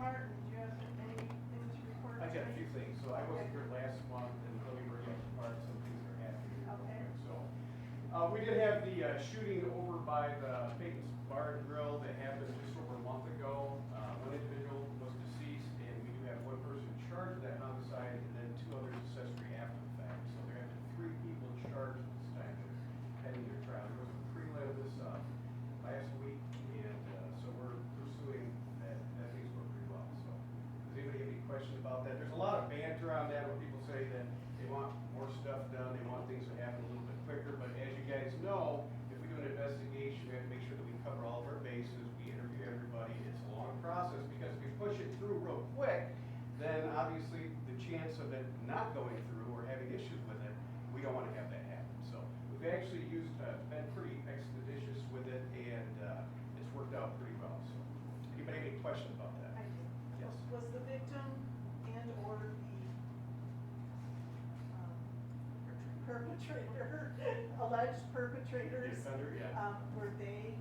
Martin, do you have anything to report? I got a tonight? few things. So I wasn't here last month, and let me bring up some things that are happening. real Okay. quick. So we did have the shooting over by the Peyton's Bar and Grill that happened just over a month ago. One individual was deceased, and we do have one person charged with that homicide, and then two others accessory after the fact. So there have been 3 people charged at this time that are pending their trial. There was a prelim this last week, and so we're pursuing that. That thing's going pretty well. So does anybody have any questions about that? There's a lot of banter on that where people say that they want more stuff done, they want things to happen a little bit quicker, but as you guys know, if we do an investigation, we have to make sure that we cover all of our bases, we interview everybody. It's a long process, because if we push it through real quick, then obviously the chance of it not going through or having issues with it, we don't want to have that happen. So we've actually been pretty expeditious with it, and it's worked out pretty well. So anybody have any questions about that? I do. Yes. Was the victim and or the perpetrator, alleged perpetrators, The offender, yeah. were they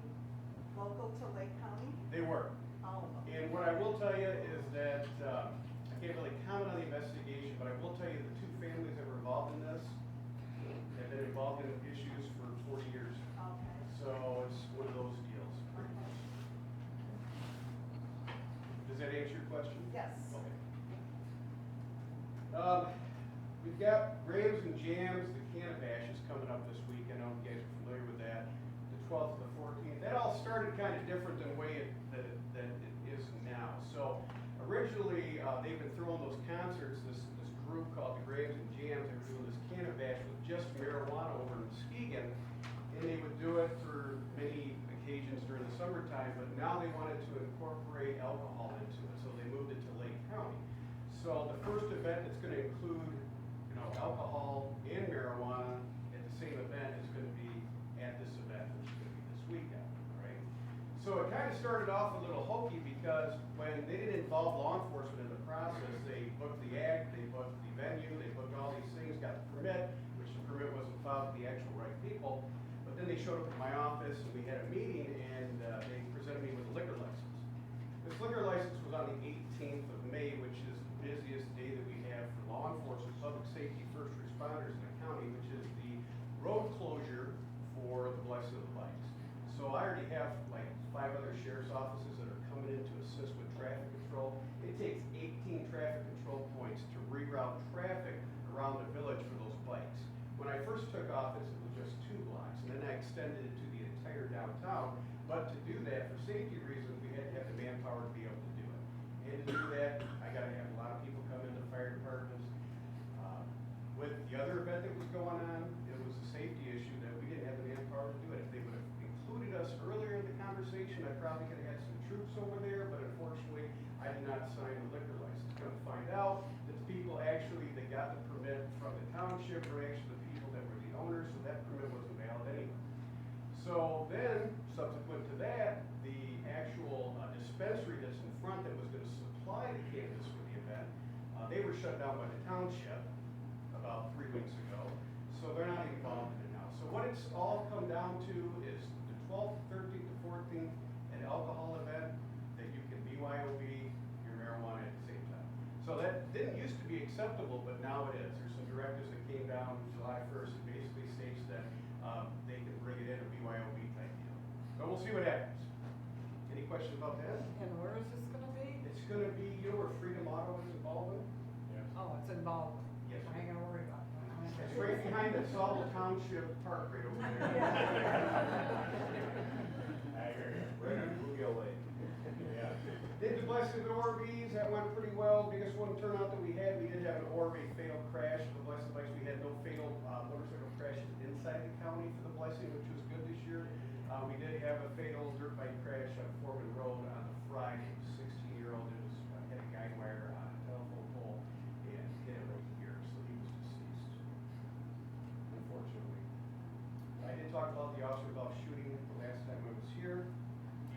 local to Lake County? They were. All of them? And what I will tell you is that, I can't really comment on the investigation, but I will tell you the 2 families that were involved in this have been involved in issues for 40 years. Okay. So it's one of those deals, pretty much. Does that answer your question? Yes. Okay. We've got Rams and Jams, the Canabash is coming up this week. I know you guys are familiar with that. The 12th to the 14th. That all started kind of different than the way that it is now. So originally, they've been throwing those concerts, this group called the Rams and Jams. They were doing this Canabash with just marijuana over in Muskegon. And they would do it for many occasions during the summertime, but now they wanted to incorporate alcohol into it, so they moved it to Lake County. So the first event that's going to include, alcohol and marijuana at the same event is going to be at this event, which is going to be this weekend, right? So it kind of started off a little hokey, because when they didn't involve law enforcement in the process, they booked the act, they booked the venue, they booked all these things, got the permit, which the permit wasn't filed with the actual right people. But then they showed up at my office, and we had a meeting, and they presented me with a liquor license. This liquor license was on the 18th of May, which is the busiest day that we have for law enforcement, public safety, first responders in the county, which is the road closure for the Blessing of the Bikes. So I already have like 5 other sheriff's offices that are coming in to assist with traffic control. It takes 18 traffic control points to reroute traffic around the village for those bikes. When I first took office, it was just 2 blocks, and then I extended it to the entire downtown. But to do that, for safety reasons, we had to have the manpower to be able to do it. And to do that, I got to have a lot of people come into fire departments. With the other event that was going on, it was a safety issue that we didn't have the manpower to do it. If they would have included us earlier in the conversation, I probably could have had some troops over there, but unfortunately, I did not sign the liquor license. Come to find out that the people actually that got the permit from the township were actually the people that were the owners, so that permit wasn't valid anyway. So then, subsequent to that, the actual dispensary that's in front that was going to supply the cannabis for the event, they were shut down by the township about 3 weeks ago, so they're not involved in it now. So what it's all come down to is the 12th, 13th, to 14th, an alcohol event that you can BYOB your marijuana at the same time. So that didn't used to be acceptable, but now it is. There's some directives that came down July 1st that basically states that they can bring it in a BYOB type deal. But we'll see what happens. Any questions about that? And where is this gonna be? It's going to be, where Freedom Auto is involved in? Oh, it's in Baldwin. Yes. I ain't gonna worry about that. It's right behind the Sawville Township Park right over there. I hear you. Right on Bluegill Lake. Yeah. Did the Blessing of the Orbeez, that went pretty well. Biggest one turnout that we had, we did have an Orbe fatal crash. For the Blessing Bikes, we had no fatal motorcycle crashes inside the county for the Blessing, which was good this year. We did have a fatal dirt bike crash on Foreman Road on the Friday. It was a 16-year-old. It was had a guide wire on a telephone pole and hit him right here, so he was deceased. Unfortunately. I did talk about the officer about shooting the last time I was here.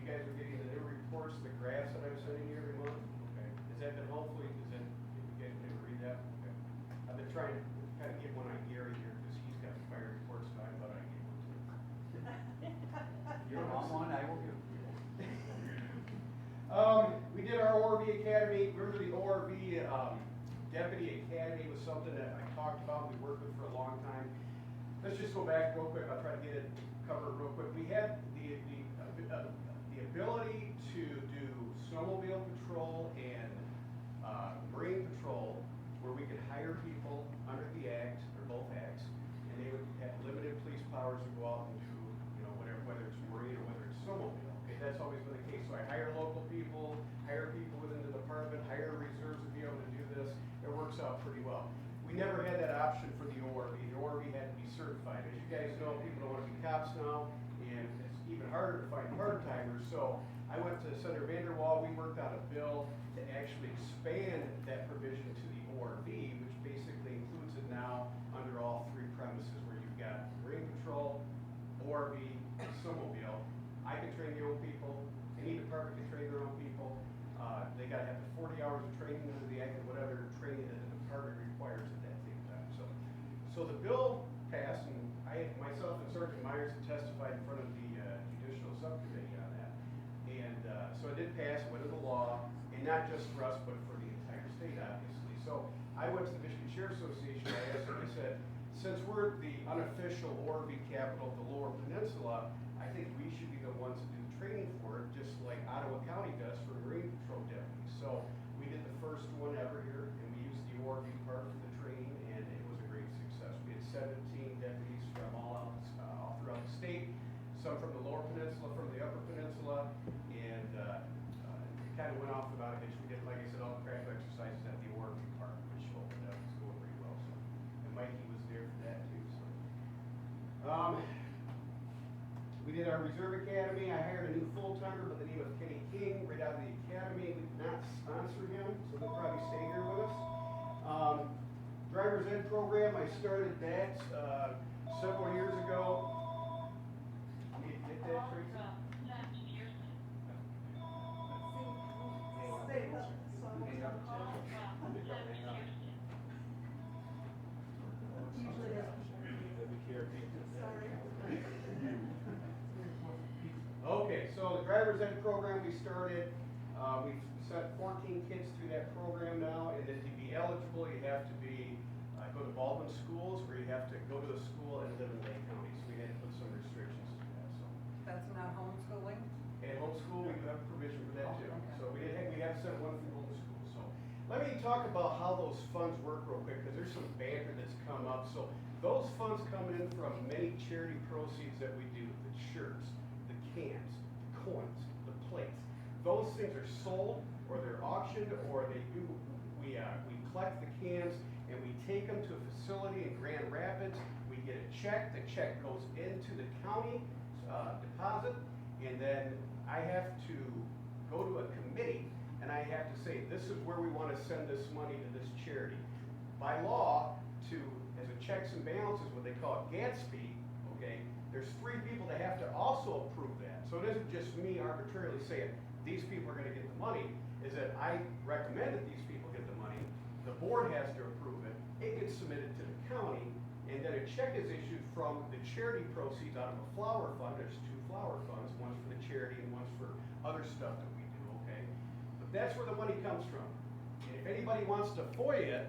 You guys are getting the new reports, the graphs that I'm sending you every month. Okay. Has that been hopefully? Did you guys able to read that? Okay. I've been trying to kind of get one on Gary here because he's got the fire reports, so I thought I'd give one to him. You want one, I will give you. We did our ORV Academy, remember the ORV Deputy Academy was something that I talked about, we worked with for a long time. Let's just go back real quick, I'll try to get it covered real quick. We had the ability to do snowmobile patrol and marine patrol, where we could hire people under the act, or both acts, and they would have limited police powers to go out and do, you know, whatever, whether it's marine or whether it's snowmobile. Okay, that's always been the case. So I hire local people, hire people within the department, hire reserves to be able to do this. It works out pretty well. We never had that option for the ORV. The ORV had to be certified. As you guys know, people don't want to be cops now, and it's even harder to find part-timers. So I went to Senator Vanderwall. We worked on a bill to actually expand that provision to the ORV, which basically includes it now under all three premises, where you've got Marine Patrol, ORV, and snowmobile. I can train your own people. Any department can train their own people. They gotta have the 40 hours of training under the act, and whatever training that the department requires at that same time. So the bill passed, and myself and Sergeant Myers testified in front of the judicial subcommittee on that. And so it did pass, it went into law, and not just for us, but for the entire state, obviously. So I went to the Michigan Sheriff's Association, I asked them, I said, since we're the unofficial ORV capital of the Lower Peninsula, I think we should be the ones to do the training for it, just like Ottawa County does for Marine Patrol deputies. So we did the first one ever here, and we used the ORV part for the training, and it was a great success. We had 17 deputies from all throughout the state, some from the Lower Peninsula, from the Upper Peninsula, and it kind of went off without a hitch. We did, like I said, all the craft exercises at the ORV part, which opened up, it's going pretty well. So, and Mikey was there for that too. So, we did our Reserve Academy. I hired a new full-timer by the name of Kenny King right out of the academy. We did not sponsor him, so he'll probably stay here with us. Driver's Ed program, I started that several years ago. You need to get that, Tracy? Say that, so. Usually doesn't. Sorry. Okay, so the driver's ed program we started, we've sent 14 kids through that program now, and then to be eligible, you have to be, go to Baldwin schools, or you have to go to a school and live in Lake County, so we had to put some restrictions to that, so. That's not homeschooling? And homeschool, we do have provision for that too. Okay. So we have sent one from homeschool, so. Let me talk about how those funds work real quick, because there's some banter that's come up. So those funds come in from many charity proceeds that we do, the shirts, the cans, the coins, the plates. Those things are sold, or they're auctioned, or we collect the cans, and we take them to a facility in Grand Rapids. We get a check, the check goes into the county deposit, and then I have to go to a committee, and I have to say, this is where we want to send this money to this charity. By law, as a checks and balances, what they call it Gatsby, okay, there's 3 people that have to also approve that. So it isn't just me arbitrarily saying, these people are gonna get the money, is that I recommend that these people get the money, the board has to approve it, it gets submitted to the county, and then a check is issued from the charity proceeds out of a flower fund. There's 2 flower funds, one's for the charity and one's for other stuff that we do, okay? But that's where the money comes from. And if anybody wants to FOIA it,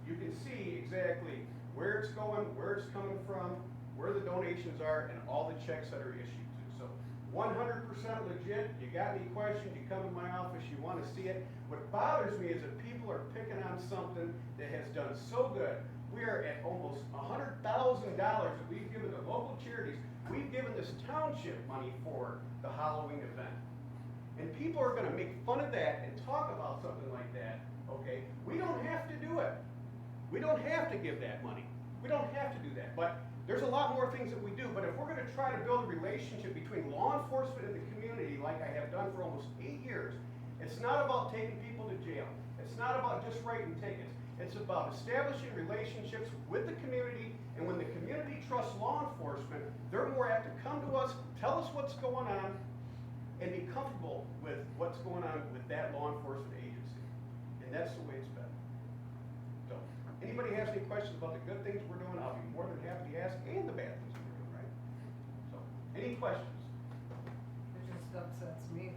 you can see exactly where it's going, where it's coming from, where the donations are, and all the checks that are issued to. So 100% legit. You got any questions, you come to my office, you want to see it. What bothers me is that people are picking on something that has done so good. We are at almost $100,000 that we've given to local charities. We've given this township money for the Halloween event. And people are going to make fun of that and talk about something like that, okay? We don't have to do it. We don't have to give that money. We don't have to do that. But there's a lot more things that we do. But if we're going to try to build a relationship between law enforcement and the community, like I have done for almost 8 years, it's not about taking people to jail. It's not about just writing tickets. It's about establishing relationships with the community, and when the community trusts law enforcement, they're more apt to come to us, tell us what's going on, and be comfortable with what's going on with that law enforcement agency. And that's the way it's been. So, anybody has any questions about the good things we're doing, I'll be more than happy to ask, and the bad things we're doing, right? So, any questions? It just upsets me